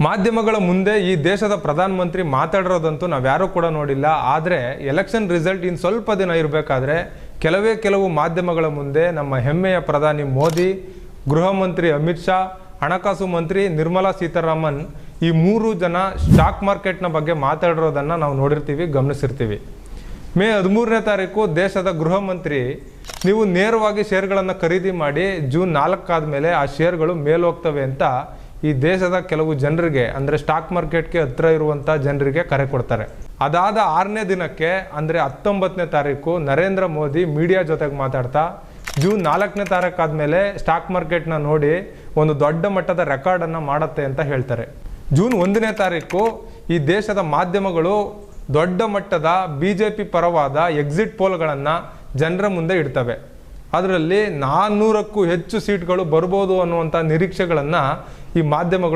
ಮಾಧ್ಯಮಗಳ ಮುಂದೆ ಈ ದೇಶದ ಪ್ರಧಾನಮಂತ್ರಿ ಮಾತಾಡಿರೋದಂತೂ ನಾವ್ಯಾರೂ ಕೂಡ ನೋಡಿಲ್ಲ. ಆದರೆ ಎಲೆಕ್ಷನ್ ರಿಸಲ್ಟ್ ಇನ್ನು ಸ್ವಲ್ಪ ದಿನ ಇರಬೇಕಾದ್ರೆ ಕೆಲವು ಮಾಧ್ಯಮಗಳ ಮುಂದೆ ನಮ್ಮ ಹೆಮ್ಮೆಯ ಪ್ರಧಾನಿ ಮೋದಿ, ಗೃಹ ಮಂತ್ರಿ ಅಮಿತ್ ಶಾ, ಹಣಕಾಸು ಮಂತ್ರಿ ನಿರ್ಮಲಾ ಸೀತಾರಾಮನ್ ಈ 3 ಜನ ಸ್ಟಾಕ್ ಮಾರ್ಕೆಟ್ನ ಬಗ್ಗೆ ಮಾತಾಡಿರೋದನ್ನು ನಾವು ನೋಡಿರ್ತೀವಿ, ಗಮನಿಸಿರ್ತೀವಿ. ಮೇ 13ನೇ ತಾರೀಕು ದೇಶದ ಗೃಹ ಮಂತ್ರಿ ನೀವು ನೇರವಾಗಿ ಶೇರ್ಗಳನ್ನು ಖರೀದಿ ಮಾಡಿ ಜೂನ್ 4 ಆದಮೇಲೆ ಆ ಶೇರ್ಗಳು ಮೇಲೋಗ್ತವೆ ಅಂತ ಈ ದೇಶದ ಕೆಲವು ಜನರಿಗೆ, ಅಂದರೆ ಸ್ಟಾಕ್ ಮಾರ್ಕೆಟ್ಗೆ ಹತ್ತಿರ ಇರುವಂಥ ಜನರಿಗೆ ಕರೆ ಕೊಡ್ತಾರೆ. ಅದಾದ 6ನೇ ದಿನಕ್ಕೆ ಅಂದರೆ 19ನೇ ತಾರೀಕು ನರೇಂದ್ರ ಮೋದಿ ಮೀಡಿಯಾ ಜೊತೆಗೆ ಮಾತಾಡ್ತಾ ಜೂನ್ 4ನೇ ತಾರೀಕು ಆದಮೇಲೆ ಸ್ಟಾಕ್ ಮಾರ್ಕೆಟ್ನ ನೋಡಿ ಒಂದು ದೊಡ್ಡ ಮಟ್ಟದ ರೆಕಾರ್ಡನ್ನು ಮಾಡುತ್ತೆ ಅಂತ ಹೇಳ್ತಾರೆ. ಜೂನ್ 1ನೇ ತಾರೀಕು ಈ ದೇಶದ ಮಾಧ್ಯಮಗಳು ದೊಡ್ಡ ಮಟ್ಟದ BJP ಪರವಾದ ಎಕ್ಸಿಟ್ ಪೋಲ್ಗಳನ್ನು ಜನರ ಮುಂದೆ ಇಡ್ತವೆ. ಅದರಲ್ಲಿ 400ಕ್ಕೂ ಹೆಚ್ಚು ಸೀಟ್ಗಳು ಬರ್ಬೋದು ಅನ್ನುವಂಥ ನಿರೀಕ್ಷೆಗಳನ್ನು ಈ ಮಾಧ್ಯಮಗಳು